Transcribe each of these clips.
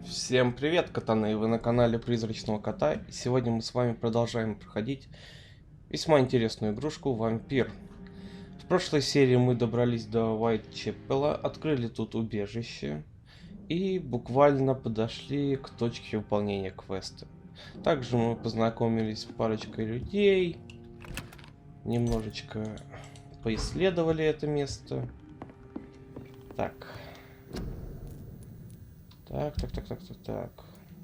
Всем привет, катаны! Вы на канале Призрачного Кота. И сегодня мы с вами продолжаем проходить весьма интересную игрушку Вампир. В прошлой серии мы добрались до Уайтчэпеля, открыли тут убежище и буквально подошли к точке выполнения квеста. Также мы познакомились с парочкой людей, немножечко поисследовали это место. Так.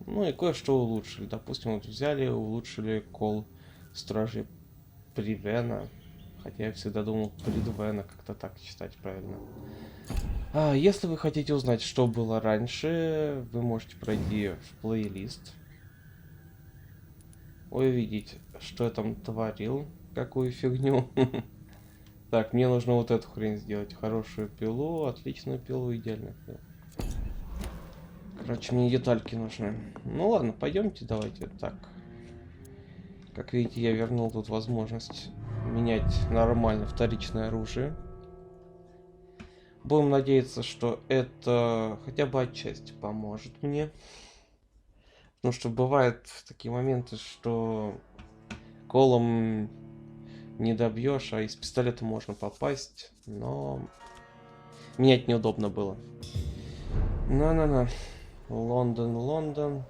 Ну и кое-что улучшили. Допустим, вот взяли, улучшили кол стражи Привена. Хотя я всегда думал Предвена, как-то так читать правильно. Если вы хотите узнать, что было раньше, вы можете пройти в плейлист. Увидеть, что я там творил, какую фигню. Так, мне нужно вот эту хрень сделать. Хорошую пилу, отличную пилу, идеальную пилу. Короче, мне детальки нужны. Ну ладно, пойдемте, давайте так. Как видите, я вернул тут возможность менять нормально вторичное оружие. Будем надеяться, что это хотя бы отчасти поможет мне. Потому что бывают такие моменты, что колом не добьешь, а из пистолета можно попасть, но менять неудобно было. На-на-на. Лондон, Лондон.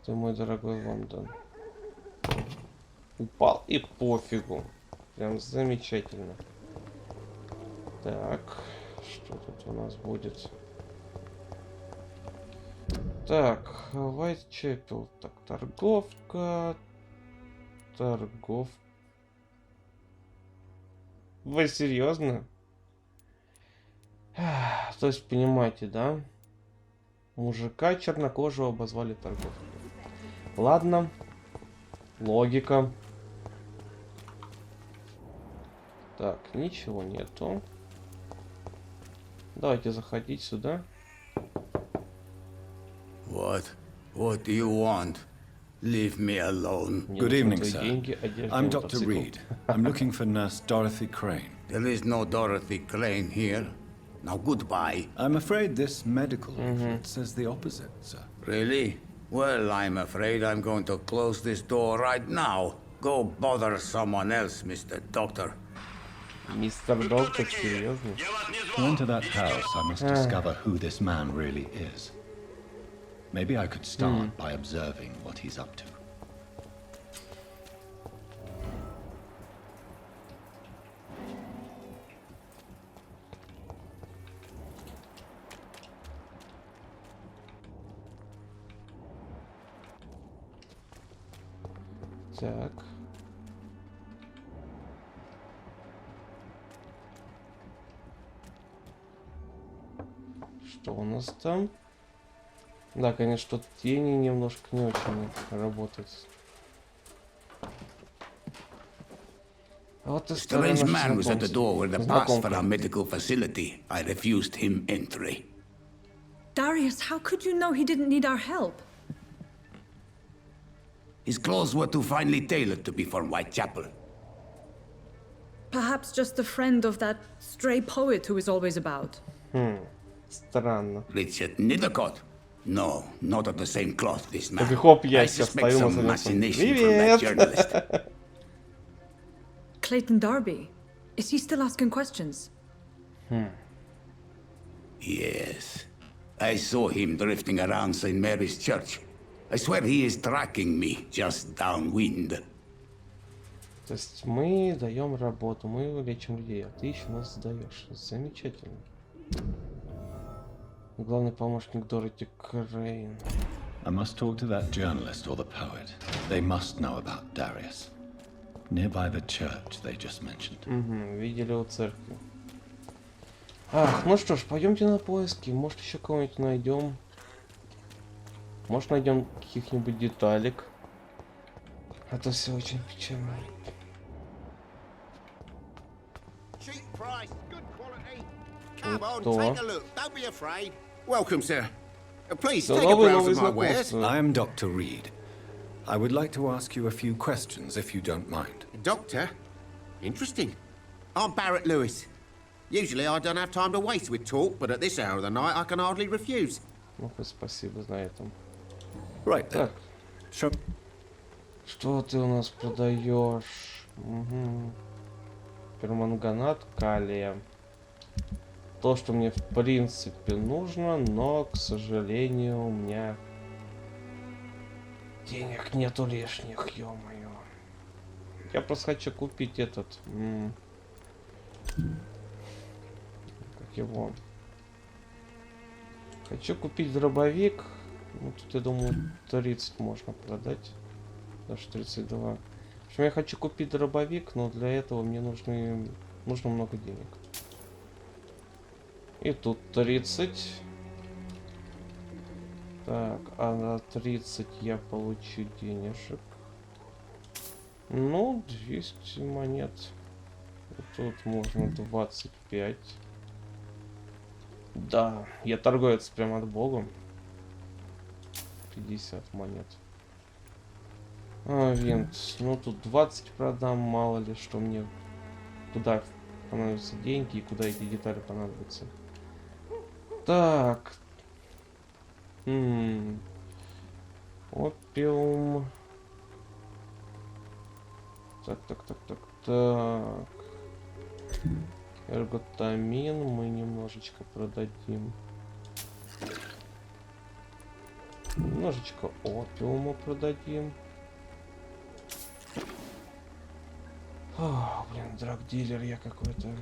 Ты мой дорогой Лондон. Упал и пофигу. Прям замечательно. Так, что тут у нас будет? Так, Уайтчэпеле. Так, торговка. Вы серьезно? То есть, понимаете, да? Мужика чернокожего обозвали торговкой. Ладно. Логика. Так, ничего нету. Давайте заходить сюда. What do you want? Leave me alone. Good evening, sir. I'm Dr. Reid. I'm looking for Nurse Dorothy Crane. There is no Dorothy Crane here. Now goodbye. I'm afraid this medical leaflet says the opposite, sir. Really? Well, I'm afraid I'm going to close this door right now. Go bother someone else, Mr. Doctor. Мистер Доктор, серьезно? To enter that house, I must discover who this man really is. Maybe I could start by observing what he's up to. Так. Что у нас там? Да, конечно, тени немножко не очень работают. Вот и Strange man was at the door with the pass for our medical facility. I refused him entry. Darius, how could you know he didn't need our help? His clothes were too finely tailored to be from Whitechapel. Perhaps just a friend of that stray poet who is always about. Странно. Richard Nithercott? No, not of the same cloth, this man. Я I suspect some machination from that journalist. Clayton Darby. Is he still asking questions? Yes. I saw him drifting around St. Mary's Church. I swear he is tracking me just downwind. То есть мы даем работу, мы лечим людей, а ты еще нас сдаешь. Замечательно. Главный помощник Дороти Крейн. I must talk to that journalist or the poet. They must know about Darius. Nearby the church they just mentioned. Видели у церкви. Ах, ну что ж, пойдемте на поиски. Может, еще кого-нибудь найдем. Может, найдем каких-нибудь деталек. А то все очень печально. Кто? Welcome, sir. Please take a browse of my wares. I am Dr. Reid. I would like to ask you a few questions, if you don't mind. Doctor? Interesting. I'm Barrett Lewis. Usually I don't have time to waste with talk, but at this hour of the night I can hardly refuse. Ну-ка, спасибо на этом. Right then. Так, Sure. что ты у нас продаешь? Угу. Перманганат калия. То, что мне в принципе нужно, но, к сожалению, у меня денег нету лишних, ё-моё. Я просто хочу купить этот... как его? Хочу купить дробовик. Ну, тут, я думаю, 30 можно продать. Даже 32. В общем, я хочу купить дробовик, но для этого мне нужно много денег. И тут 30. Так, а на 30 я получу денежек. Ну, 200 монет. И тут можно 25. Да, я торговец прям от богу. 50 монет. А, винт. Ну, тут 20 продам, мало ли, что мне... Куда понадобятся деньги и куда эти детали понадобятся. Так. Опиум. Так. Эрготамин мы немножечко продадим. Немножечко опиума продадим. О, блин, драгдилер я какой-то.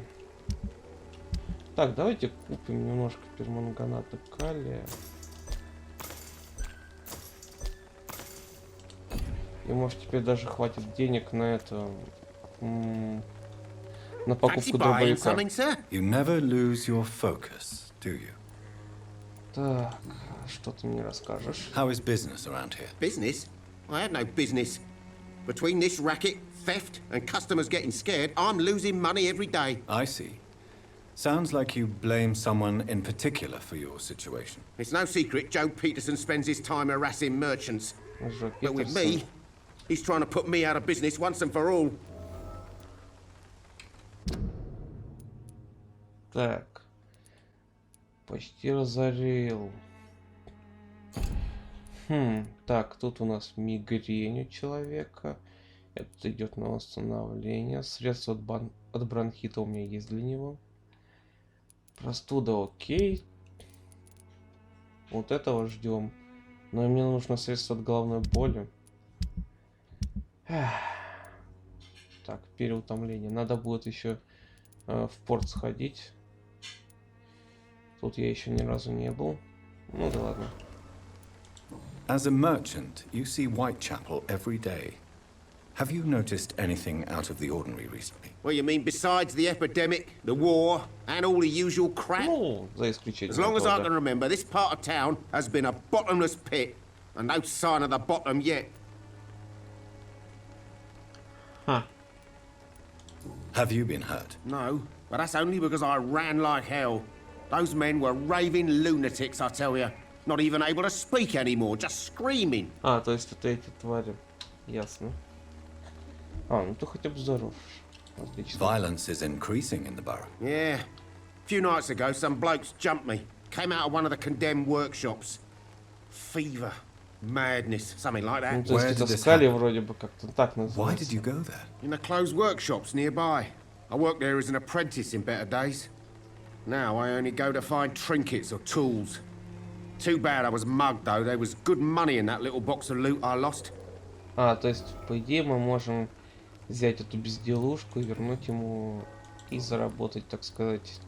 Так, давайте купим немножко перманганата калия. И может теперь даже хватит денег на это... на покупку дробовика. You never lose your focus, do you? Так, что ты мне расскажешь? How is business around here? Business? I have no business. Between this racket, theft, and customers getting scared, I'm losing money every day. I see. Sounds like you blame someone in particular for your situation. It's no secret Joe Peterson spends his time harassing merchants. But with me, he's trying to put me out of business once and for all. Так. Почти разорил. Так, тут у нас мигрень у человека. Это идет на восстановление. Средства от бронхита у меня есть для него. Простуда окей. Вот этого ждем. Но мне нужно средство от головной боли. Так, переутомление. Надо будет еще в порт сходить. Тут я еще ни разу не был. Ну да ладно. As a merchant, you see Whitechapel every day. Have you noticed anything out of the ordinary recently? Well, you mean besides the epidemic, the war, and all the usual crap? Ну, за исключением. As long as I этого, can remember, this part of town has been a bottomless pit, and no sign of the bottom yet. Have you been hurt? No, but that's only because I ran like hell. Those men were raving lunatics, I tell you. Not even able to speak anymore, just screaming. А, то есть это эти твари. Ясно. А, ну ты хотя бы здоров. Отлично. Violence is increasing in the borough. Yeah. A few nights ago, some blokes jumped me. Came out of one of the condemned workshops. Fever. Madness. Something like Ну, that. то Where есть did это this скали happen? вроде бы как-то так Why did you называется. go there? In the closed workshops nearby. I worked there as an apprentice in better days. Now I only go to find trinkets or tools. Too bad I was mugged though. There was good money in that little box of loot I lost. А, то есть, по идее, мы можем взять эту безделушку и вернуть ему и заработать, так сказать,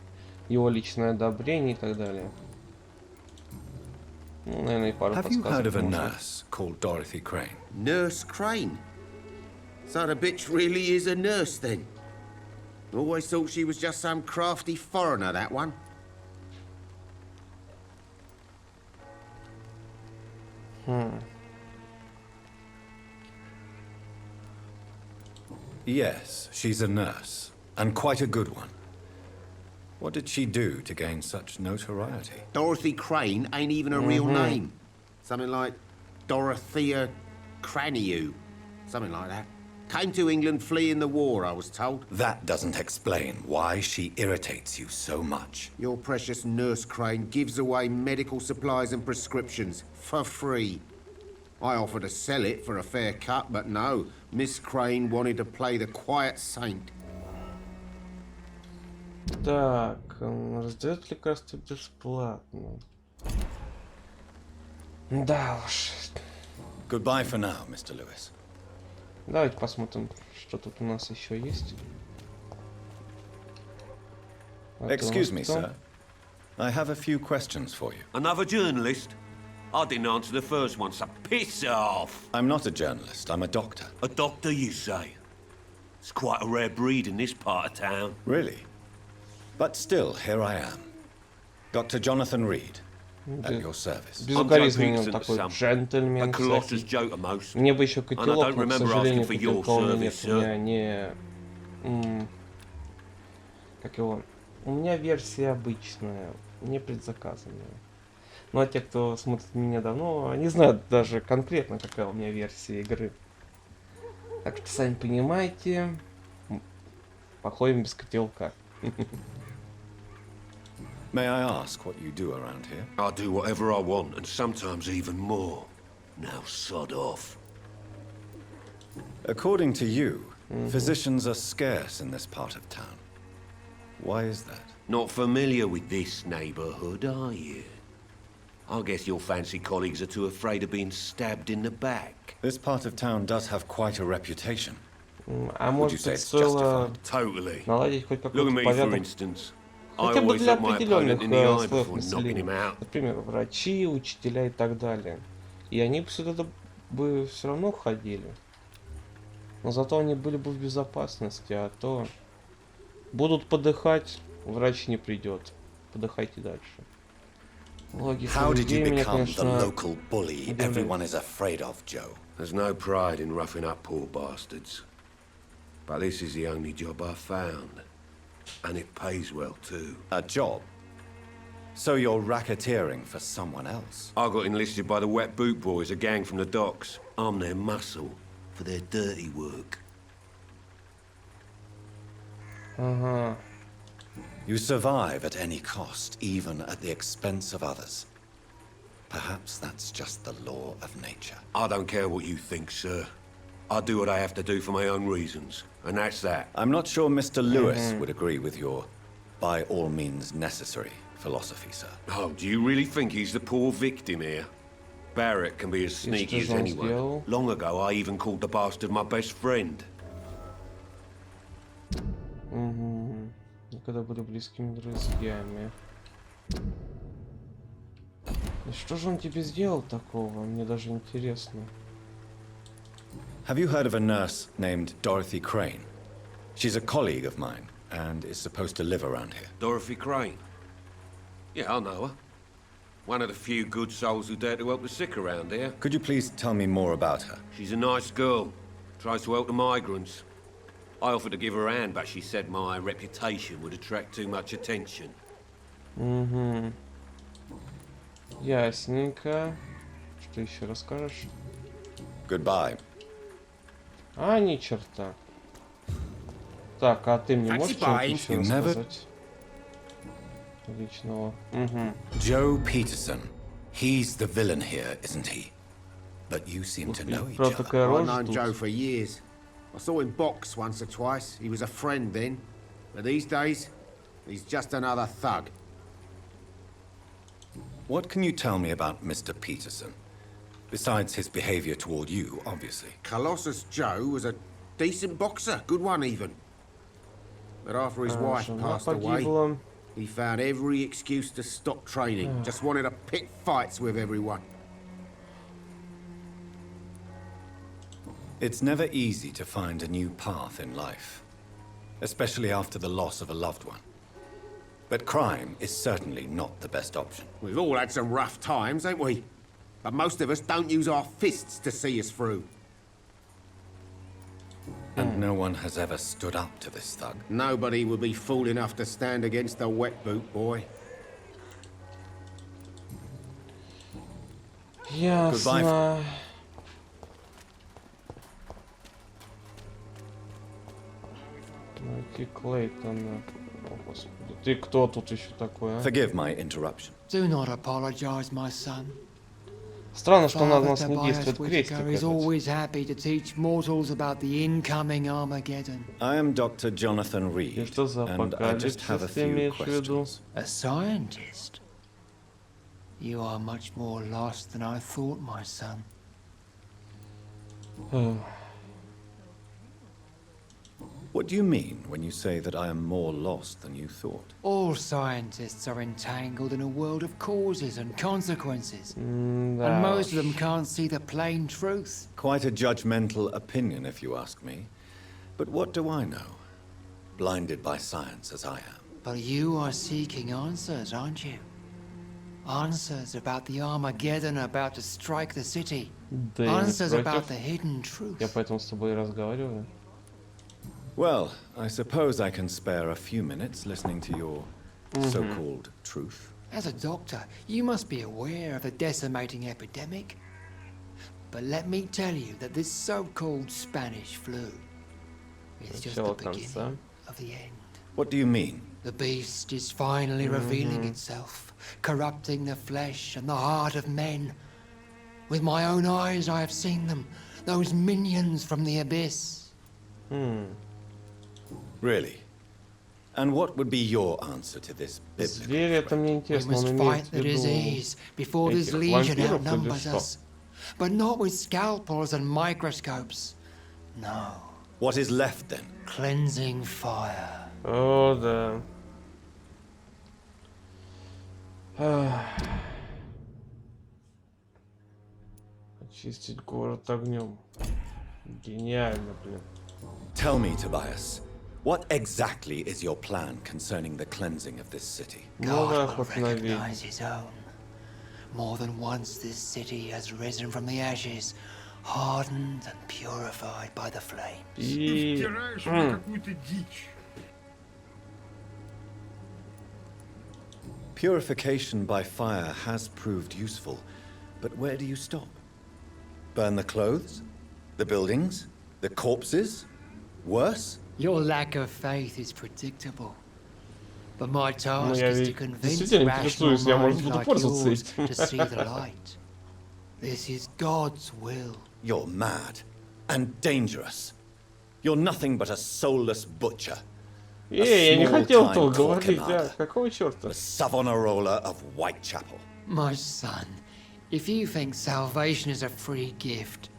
его личное одобрение и так далее. Ну, наверное, и пару Have you heard подсказок of a можно. nurse called Dorothy Crane? Nurse Crane. So the bitch really is a nurse then? Always thought she was just some crafty foreigner, that one. Yes, she's a nurse, and quite a good one. What did she do to gain such notoriety? Dorothy Crane ain't even a real name. Something like Dorothea Craniu. Something like that. Came to England fleeing the war, I was told. That doesn't explain why she irritates you so much. Your precious nurse Crane gives away medical supplies and prescriptions for free. I offered to sell it for a fair cut, but no. Miss Crane wanted to play the quiet saint. Так, раздает лекарство бесплатно. Да уж. Goodbye for now, Mr. Lewis. Давайте посмотрим, что тут у нас еще есть. Excuse me, sir. I have a few questions for you. Another journalist? I didn't answer the first one, so piss off! I'm not a journalist, I'm a doctor. A doctor, you say? It's quite a rare breed in this part of town. Really? But still, here I am. Dr. Jonathan Reid, at your service. Безукоризненный такой джентльмен. Мне бы еще котелок, но, к сожалению, котелка у меня нет. У меня не... Как его? У меня версия обычная, не предзаказанная. Ну а те, кто смотрит меня давно, они знают даже конкретно, какая у меня версия игры. Так что, сами понимаете, походим без котелка. May I ask what you do around here? I do whatever I want, and sometimes even more. Now sod off. According to you, physicians are scarce in this part of town. Why is that? Not familiar with this neighborhood, are you? I guess your fancy colleagues are too afraid of being stabbed in the back. This part of town does have quite a reputation. А может, стоило наладить хоть какой-то порядок? Хотя бы для определенных слоев населения. Например, врачи, учителя и так далее. И они бы сюда бы все равно ходили. Но зато они были бы в безопасности, а то будут подыхать, врач не придет. Подыхайте дальше. How did you become the local bully everyone is afraid of, Joe? There's no pride in roughing up poor bastards. But this is the only job I found. And it pays well, too. A job? So you're racketeering for someone else? I got enlisted by the Wet Boot Boys, a gang from the docks. I'm their muscle for their dirty work. You survive at any cost, even at the expense of others. Perhaps that's just the law of nature. I don't care what you think, sir. I do what I have to do for my own reasons, and that's that. I'm not sure Mr. Lewis would agree with your by all means necessary philosophy, sir. Oh, do you really think he's the poor victim here? Barrett can be as sneaky as anyone. Long ago, I even called the bastard my best friend. Когда были близкими друзьями. И что же он тебе сделал такого? Мне даже интересно. Have you heard of a nurse named Dorothy Crane? She's a colleague of mine and is supposed to live around here. Dorothy Crane? Yeah, I know her. One of the few good souls who dare to help the sick around here. Could you please tell me more about her? She's a nice girl. Tries to help the migrants. I offered to give her a hand, but she said my reputation would attract too much attention. Ясненько. Что еще расскажешь? Goodbye. А, ни черта. Так, а ты мне можешь что-нибудь еще рассказать? Личного. Joe Peterson. He's the villain here, isn't he? But you seem to know each other. I've known Joe for years. I saw him box once or twice. He was a friend then. But these days, he's just another thug. What can you tell me about Mr. Peterson? Besides his behavior toward you, obviously. Colossus Joe was a decent boxer, good one even. But after his wife passed away, he found every excuse to stop training. Just wanted to pick fights with everyone. It's never easy to find a new path in life, especially after the loss of a loved one. But crime is certainly not the best option. We've all had some rough times, ain't we? But most of us don't use our fists to see us through. And no one has ever stood up to this thug. Nobody would be fool enough to stand against the Wet Boot Boy. Ясно. Найти Клейтона. О, господи. Ты кто тут еще такой, а? Forgive my interruption. Do not apologize, my son. Странно, что на Father нас не Tobias действует крестик Whitaker is этот. always happy to teach mortals about the incoming Armageddon. I am Dr. Jonathan И Reid, что за and I just have a апокалипсис ты few имеешь в виду? questions. A scientist? You are much more lost than I thought, my son. What do you mean when you say that I am more lost than you thought? All scientists are entangled in a world of causes and consequences. And Да most of them уж. can't see the plain truth. Quite a judgmental opinion, if you ask me. But what do I know? Blinded by science as I am. But you are seeking answers, aren't you? Answers about the Armageddon about to strike the city. Да я не Answers about против. the hidden truth. Я поэтому с тобой и разговариваю. Well, I suppose I can spare a few minutes listening to your so-called truth. As a doctor, you must be aware of the decimating epidemic. But let me tell you that this so-called Spanish flu is just the Начало конца. beginning of the end. What do you mean? The beast is finally revealing itself, corrupting the flesh and the heart of men. With my own eyes I have seen them, those minions from the abyss. Really? And what would be your answer to this biblical Звери, это мне We интересно, он must имеет fight в the виду disease before this этих legion вампиров или outnumbers что? us. But not with scalpels and microscopes. No. What is left then? Cleansing fire. О, да. Ах. Очистить город огнем. Гениально, блин. Tell me, Tobias, what exactly is your plan concerning the cleansing of this city? Новая God will охота на ведьм. recognize his own. More than once this city has risen from the ashes, hardened and purified by the flames. И... Purification by fire has proved useful, but where do you stop? Burn the clothes? The buildings? The corpses? Worse? Your lack of faith is predictable. But my Ну, task я is to ведь convince действительно rational интересуюсь, я, может, minds буду like пользоваться yours этим. to see the light. This is God's will. You're mad and dangerous. You're nothing but a soulless butcher. Я не хотел этого small-time говорить, Torquemada. да. Какого черта? The Savonarola of Whitechapel. My son, if you think salvation is a free gift,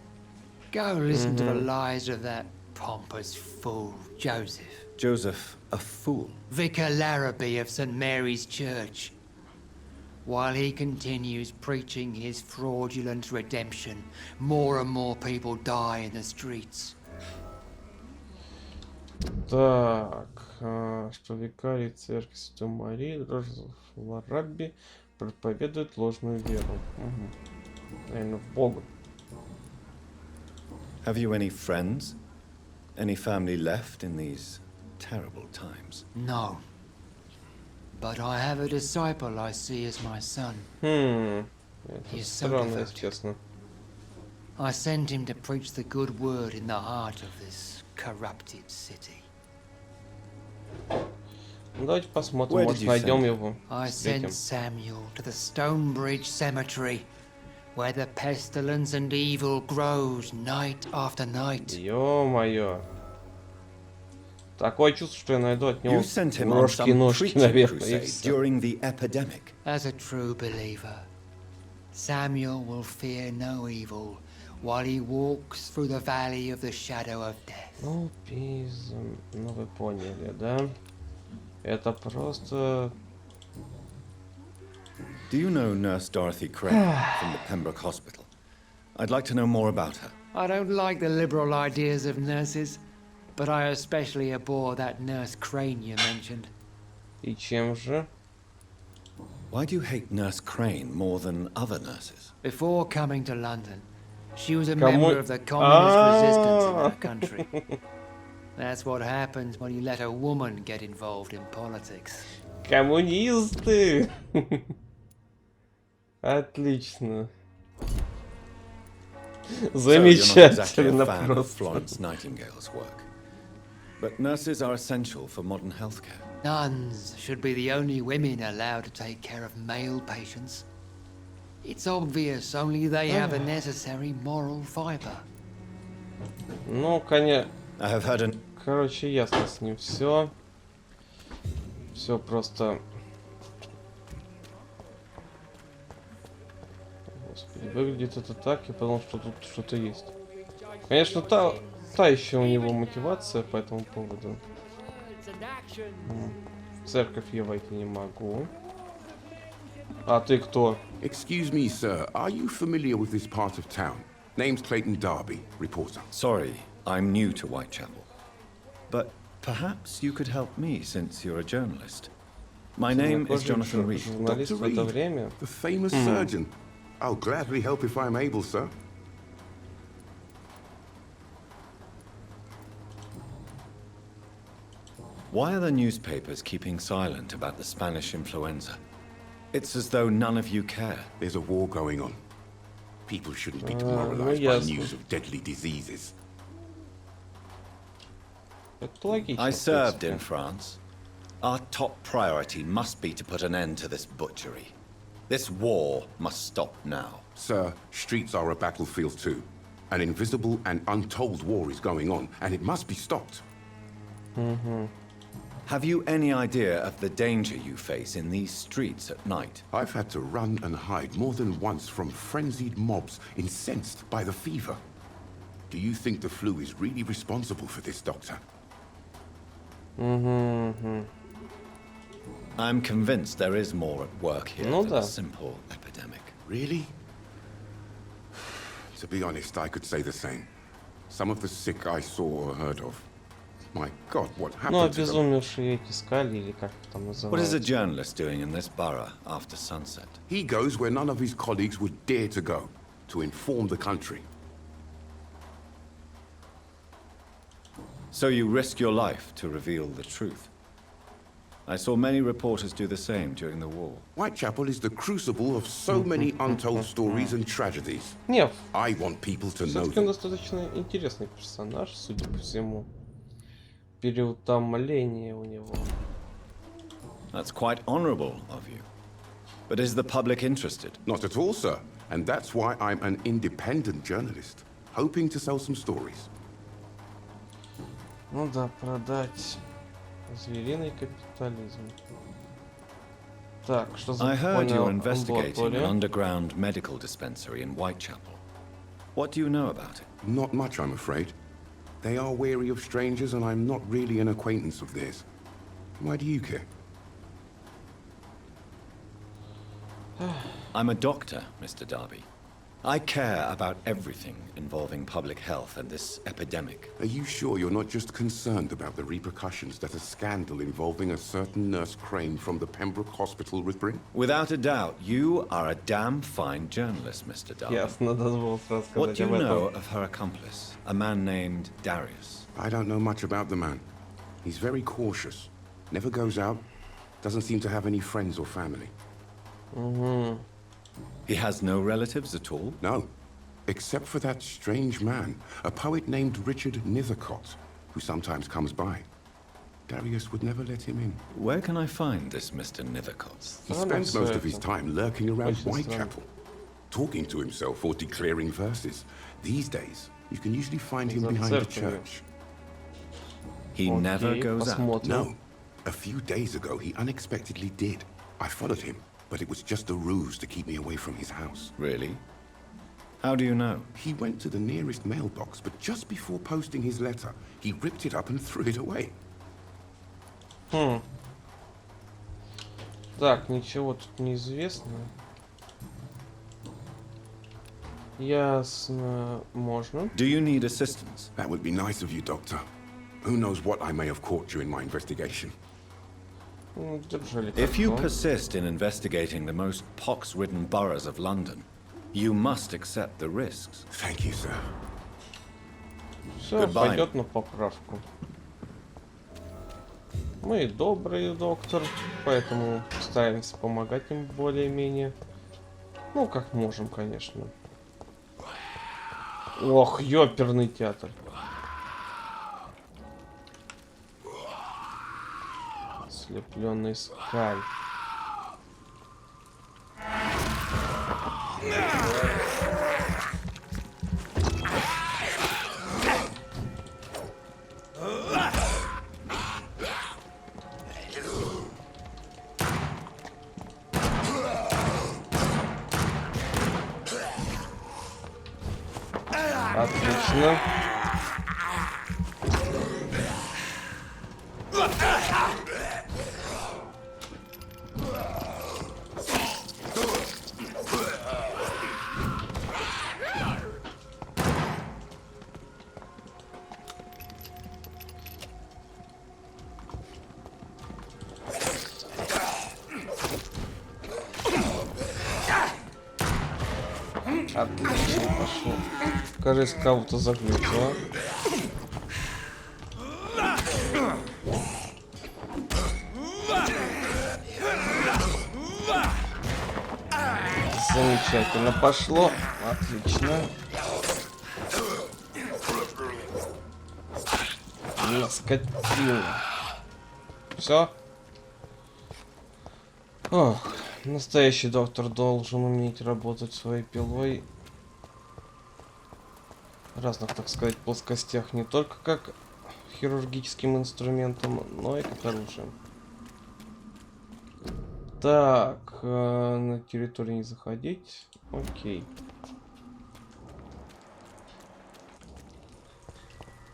go listen to the lies of that pompous fool, Joseph. Joseph, a fool. Vicar Larrabee of St. Mary's Church. While he continues preaching his fraudulent redemption, more and more people die in the streets. Так, что викарий церкви Святой Марии Ларабби проповедует ложную веру. Наверное, в Бога. Have you any friends? Any family left in these terrible times? No. But I have a disciple I see as my son. Это He's so странно, если devoted. честно. I sent him to preach the good word in the heart of this corrupted city. Ну, давайте посмотрим, Where может did you найдем send его. I Встретим. sent Samuel to the Stonebridge Cemetery, where the pestilence and evil grows night after night. Ё-моё. Такое чувство, что я найду от него You sent him on рожки и some ножки, preaching наверное, и crusade всё. during the epidemic. As a true believer, Samuel will fear no evil while he walks through the valley of the shadow of death. Ну, ну вы поняли, да? Это просто... Do you know Nurse Dorothy Crane from the Pembroke Hospital? I'd like to know more about her. I don't like the liberal ideas of nurses, but I especially abhor that Nurse Crane you mentioned. И чем же? Why do you hate Nurse Crane more than other nurses? Before coming to London, she was a Кому- member of the communist resistance in Ah. our country. That's what happens when you let a woman get involved in politics. Коммунисты! Отлично. So you're not exactly a Замечательно fan of просто. Florence Nightingale's work. But nurses are essential for modern healthcare. Nuns should be the only women allowed to take care of male patients. It's obvious only they have the necessary moral fiber. Ну, конечно. I have heard an... Короче, ясно с ним все. Все просто... Господи, выглядит это так, я подумал, что тут что-то есть. Конечно, та еще у него мотивация по этому поводу. В церковь я войти не могу. А ты кто? Excuse me, sir. Are you familiar with this part of town? Name's Clayton Darby, reporter. Sorry, I'm new to Whitechapel. But perhaps you could help me since you're a journalist. My name is Jonathan Rid. Dr. Reed, the famous surgeon. I'll gladly help if I'm able, sir. Why are the newspapers keeping silent about the Spanish influenza? It's as though none of you care. There's a war going on. People shouldn't be demoralized by news of deadly diseases. I served in France. Our top priority must be to put an end to this butchery. This war must stop now. Sir, streets are a battlefield too. An invisible and untold war is going on, and it must be stopped. Have you any idea of the danger you face in these streets at night? I've had to run and hide more than once from frenzied mobs incensed by the fever. Do you think the flu is really responsible for this, Doctor? I'm convinced there is more at work here than a simple epidemic. Really? To be honest, I could say the same. Some of the sick I saw or heard of. My God, what happened to them? обезумевшие эти скали, или как их там называют. What is a journalist doing in this borough after sunset? He goes where none of his colleagues would dare to go, to inform the country. So you risk your life to reveal the truth. I saw many reporters do the same during the war. Whitechapel is the crucible of so many untold stories and tragedies. Нет, I want people to know все-таки он them. достаточно интересный персонаж, судя по всему. Переутомление у него. That's quite honorable of you. But is the public interested? Not at all, sir. And that's why I'm an independent journalist, hoping to sell some stories. Ну да, продать звериный капитализм. Так, что за I heard you're понял, investigating an амбулатория? underground medical dispensary in Whitechapel. What do you know about it? Not much, I'm afraid. They are wary of strangers, and I'm not really an acquaintance of theirs. Why do you care? I'm a doctor, Mr. Darby. I care about everything involving public health and this epidemic. Are you sure you're not just concerned about the repercussions that a scandal involving a certain nurse Crane from the Pembroke Hospital would bring? Without a doubt, you are a damn fine journalist, Mr. Darby. Ясно, надо было сразу What сказать do об you know этом. of her accomplice, a man named Darius? I don't know much about the man. He's very cautious. Never goes out. Doesn't seem to have any friends or family. He has no relatives at all? No. Except for that strange man, a poet named Richard Nethercott, who sometimes comes by. Darius would never let him in. Where can I find this Mr. Nethercott? He spends most of his это. time lurking around Очень Whitechapel, talking to himself or declaring verses. These days, you can usually find him За behind a церковью. church. He never Окей, goes out. посмотрим. No. A few days ago, he unexpectedly did. I followed him, but it was just a ruse to keep me away from his house. Really? How do you know? He went to the nearest mailbox, but just before posting his letter, he ripped it up and threw it away. Так, ничего тут не известно. Ясно, можно. Do you need assistance? That would be nice of you, Doctor. Who knows what I may have caught during my investigation. Держали If you картон. persist in investigating the most pox-ridden boroughs of London, you must accept the risks. Thank you, sir. Все Goodbye. пойдет на поправку. Мы добрый доктор, поэтому стараемся помогать им более-менее. Ну, как можем, конечно. Ох, ёперный театр. Слепленный скаль. Отлично. Отлично, пошел. Кажется, кого-то загрузила. Замечательно пошло. Отлично. Скотина. Все. Ох, настоящий доктор должен уметь работать своей пилой в разных, так сказать, плоскостях, не только как хирургическим инструментом, но и как оружием. Так, на территорию не заходить. Окей.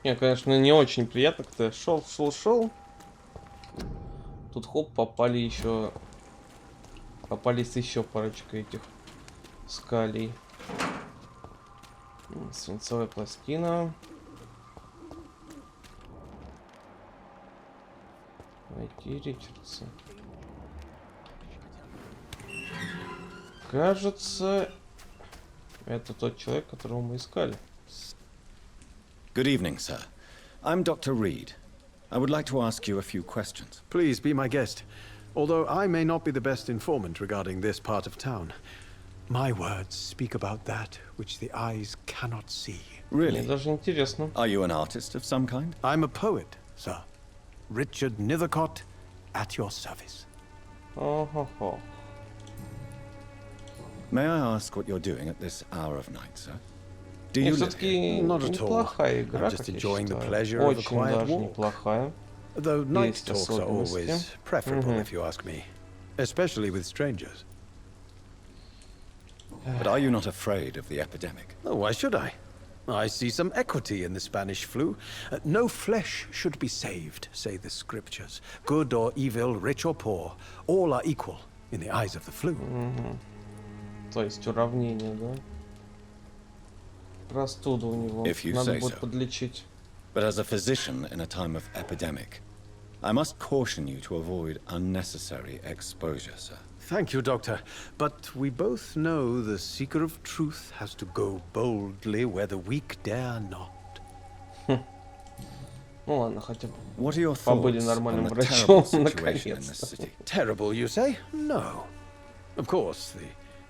Не, конечно, не очень приятно, когда шел. Тут хоп, попались еще парочка этих скалей. Свинцовая пластина. Найти Ричардса. Кажется, это тот человек, которого мы искали. Good evening, sir. I'm Dr. Reid. I would like to ask you a few questions. Please be my guest. Although I may not be the best informant regarding this part of town, my words speak about that which the eyes cannot see. Really? Мне даже интересно. Are you an artist of some kind? I'm a poet, sir. Richard Nethercott, at your service. Ого-го. May I ask what you're doing at this hour of night, sir? Do И you live все-таки Not at all. неплохая игра, I'm just как я enjoying the считаю. pleasure of a Очень quiet даже walk. неплохая. Though night Есть talks are особенности. always preferable, if you ask me. Especially with strangers. But are you not afraid of the epidemic? Oh, why should I? I see some equity in the Spanish flu. No flesh should be saved, say the scriptures. Good or evil, rich or poor, all are equal in the eyes of the flu. То есть уравнение, да? Простуда у него. If you Надо say будет so. подлечить. But as a physician in a time of epidemic, I must caution you to avoid unnecessary exposure, sir. Thank you, Doctor. But we both know the seeker of truth has to go boldly where the weak dare not. Ну ладно, хотя бы What are your побыли thoughts нормальным on the врачом, terrible situation in this наконец-то. city? Terrible, you say? No. Of course, the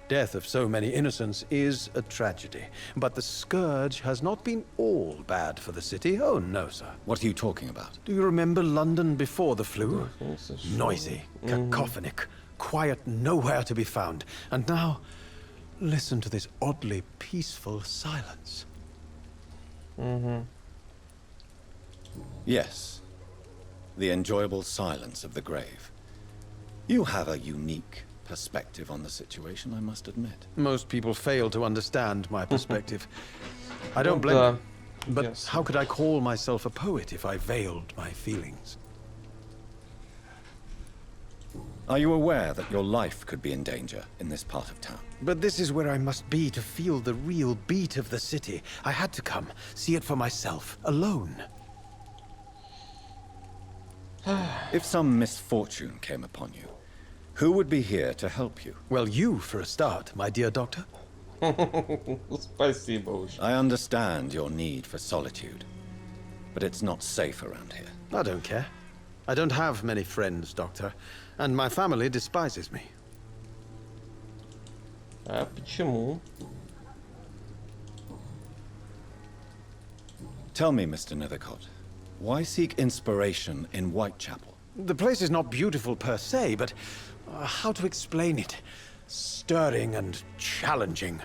death of so many innocents is a tragedy. But the scourge has not been all bad for the city. Oh, no, sir. What are you talking about? Do you remember London before the flu? Noisy, cacophonic, quiet nowhere to be found. And now, listen to this oddly peaceful silence. Yes. The enjoyable silence of the grave. You have a unique perspective on the situation, I must admit. Most people fail to understand my perspective. I don't Ну blame да, them. But ясно. how could I call myself a poet if I veiled my feelings? Are you aware that your life could be in danger in this part of town? But this is where I must be to feel the real beat of the city. I had to come, see it for myself, alone. If some misfortune came upon you, who would be here to help you? Well, you for a start, my dear doctor. Спасибо уж. I understand your need for solitude, but it's not safe around here. I don't care. I don't have many friends, Doctor, and my family despises me. А почему? Tell me, Mr. Nethercott, why seek inspiration in Whitechapel? The place is not beautiful per se, but how to explain it? Stirring and challenging.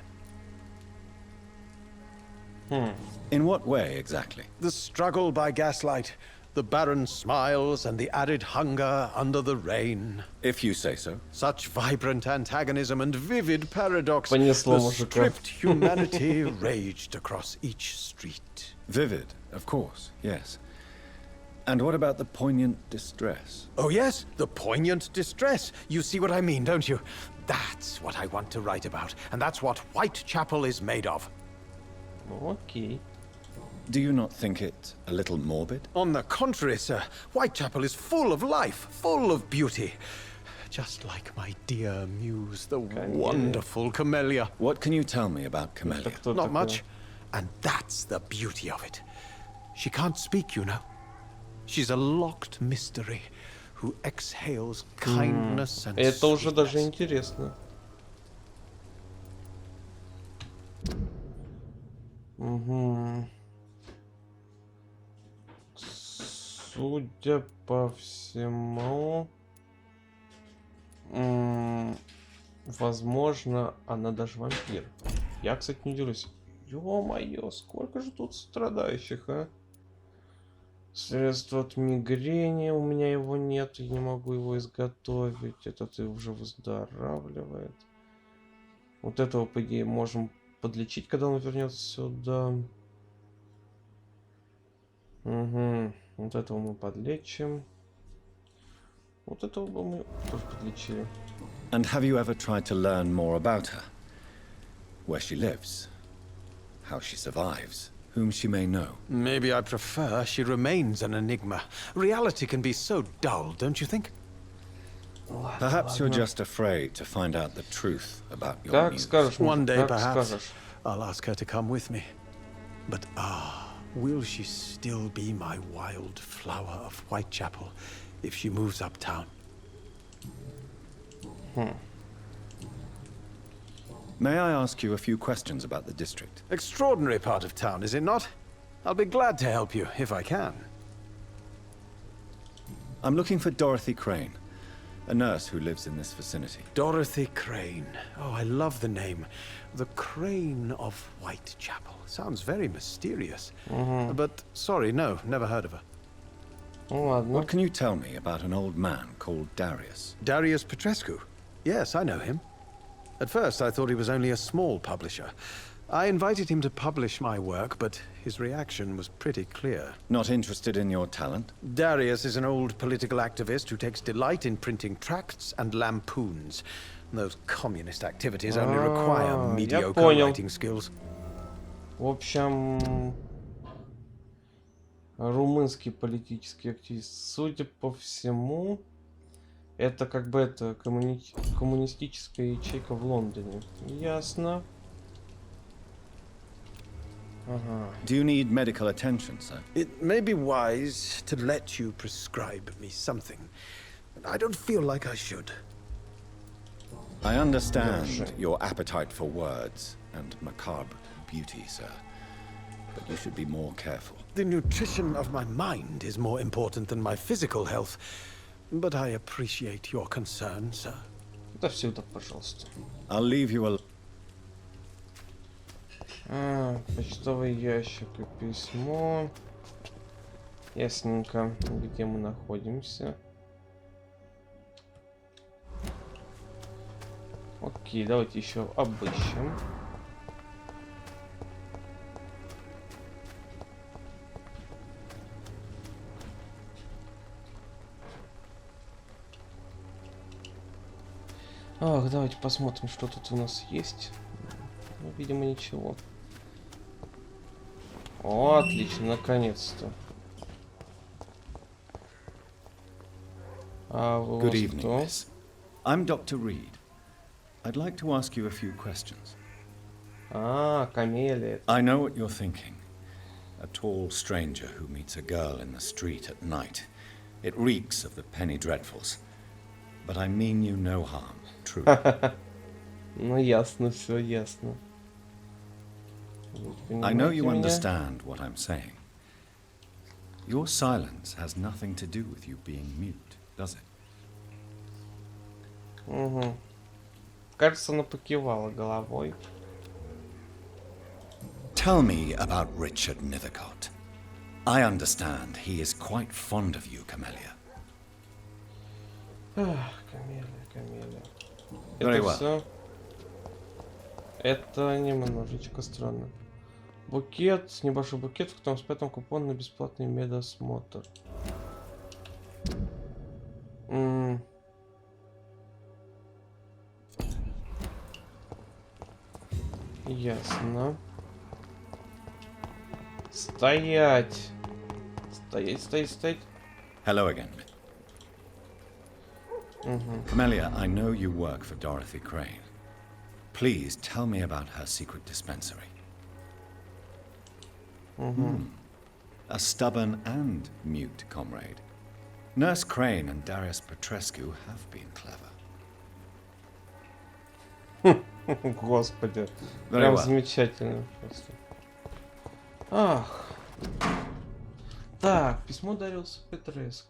In what way, exactly? The struggle by gaslight, the barren smiles and the added hunger under the rain. If you say so. Such vibrant antagonism and vivid paradox. Понесло The мужика. stripped humanity raged across each street. Vivid, of course, yes. And what about the poignant distress? Oh yes, the poignant distress. You see what I mean, don't you? That's what I want to write about, and that's what Whitechapel is made of. Окей. Do you not think it a little morbid? On the contrary, sir, Whitechapel is full of life, full of beauty. Just like my dear muse, the wonderful Camellia. What can you tell me about Camellia? Not much. And that's the beauty of it. She can't speak, you know. She's a locked mystery who exhales kindness and Это уже даже sweetness. интересно. Угу. Судя по всему, возможно, она даже вампир. Я, кстати, не делюсь. Ё-моё, сколько же тут страдающих, а? Средство от мигрени, у меня его нет, я не могу его изготовить. Этот и уже выздоравливает. Вот этого, по идее, можем подлечить, когда он вернется сюда. Угу. Вот этого мы подлечим. Вот этого бы мы тоже подлечили. And have you ever tried to learn more about her? Where she lives? How she survives? Whom she may know? Maybe I prefer she remains an enigma. Reality can be so dull, don't you think? Perhaps you're just afraid to find out the truth about your Как muse. скажешь, One day, как perhaps, скажешь. I'll ask her to come with me. But will she still be my wild flower of Whitechapel if she moves uptown? May I ask you a few questions about the district? Extraordinary part of town, is it not? I'll be glad to help you, if I can. I'm looking for Dorothy Crane, a nurse who lives in this vicinity. Dorothy Crane. Oh, I love the name. The Crane of Whitechapel. Sounds very mysterious. But sorry, no, never heard of her. Ну ладно. What can you tell me about an old man called Darius? Darius Petrescu. Yes, I know him. At first, I thought he was only a small publisher. I invited him to publish my work, but his reaction was pretty clear. Not interested in your talent? Darius is an old political activist who takes delight in printing tracts and lampoons. Those communist activities only require mediocre writing skills. В общем, румынский политический активист. Судя по всему, это как бы это коммунистическая ячейка в Лондоне. Ясно. Ага. Do you need medical attention, sir? It may be wise to let you prescribe me something. I don't feel like I should. I understand your appetite for words and macabre beauty, sir. But you should be more careful. The nutrition of my mind is more important than my physical health. But I appreciate your concern, sir. Да всегда, пожалуйста. I'll leave you alone. Почтовый ящик и письмо. Ясненько, где мы находимся. Окей, давайте еще обыщем. Давайте посмотрим, что тут у нас есть. Ну, видимо, ничего. О, отлично, наконец-то. Good evening, miss. I'm Dr. Reed. I'd like to ask you a few questions. Камелия. I know what you're thinking. A tall stranger who meets a girl in the street at night. It reeks of the penny dreadfuls. But I mean you no harm, truly. Ну, ясно, все ясно. I know you understand what I'm saying. Your silence has nothing to do with you being mute, does it? Угу. Кажется, она покивала головой. Tell me about Richard Nethercott. I understand he is quite fond of you, Camellia. Камелия. Very Это well. все. Это немножечко странно. Букет, небольшой букет, в котором спрятан купон на бесплатный медосмотр. Ясно. Стоять! Стоять! Hello again. Camellia, I know you work for Dorothy Crane. Please tell me about her secret dispensary. A stubborn and mute comrade. Nurse Crane and Darius Petrescu have been clever. Господи, Very прям well. замечательно просто. Ах. Так, письмо Дариуса Петреску.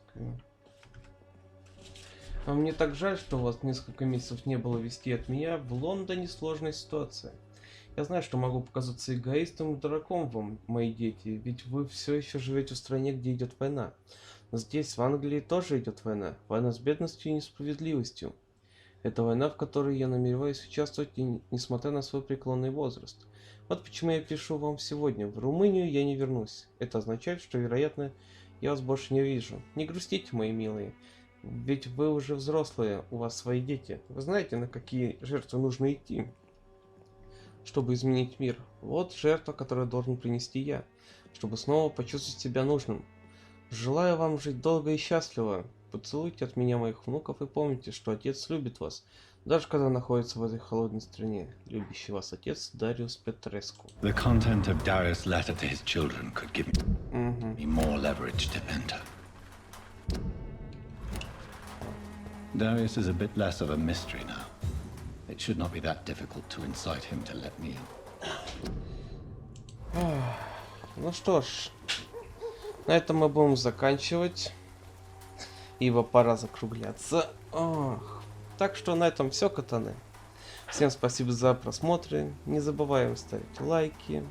А мне так жаль, что у вас несколько месяцев не было вести от меня. В Лондоне сложная ситуация. Я знаю, что могу показаться эгоистом и дураком вам, мои дети, ведь вы все еще живете в стране, где идет война. Но здесь, в Англии, тоже идет война. Война с бедностью и несправедливостью. Это война, в которой я намереваюсь участвовать, несмотря на свой преклонный возраст. Вот почему я пишу вам сегодня. В Румынию я не вернусь. Это означает, что, вероятно, я вас больше не увижу. Не грустите, мои милые. Ведь вы уже взрослые, у вас свои дети. Вы знаете, на какие жертвы нужно идти, чтобы изменить мир. Вот жертва, которую должен принести я, чтобы снова почувствовать себя нужным. Желаю вам жить долго и счастливо. Поцелуйте от меня моих внуков и помните, что отец любит вас, даже когда находится в этой холодной стране. Любящий вас отец Дариус Петреску. The content of Darius' letter to his children could give me more leverage to enter. Darius is a bit less of a mystery now. It should not be that difficult to incite him to let me in. Ну что ж, на этом мы будем заканчивать, ибо пора закругляться. Ох. Так что на этом все, катаны. Всем спасибо за просмотры. Не забываем ставить лайки,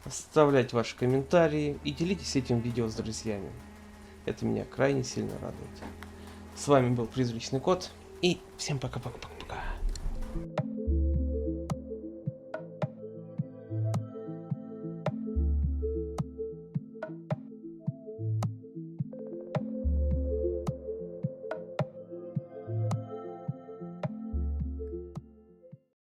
оставлять ваши комментарии и делитесь этим видео с друзьями. Это меня крайне сильно радует. С вами был Призрачный Кот, и всем пока-пока-пока-пока.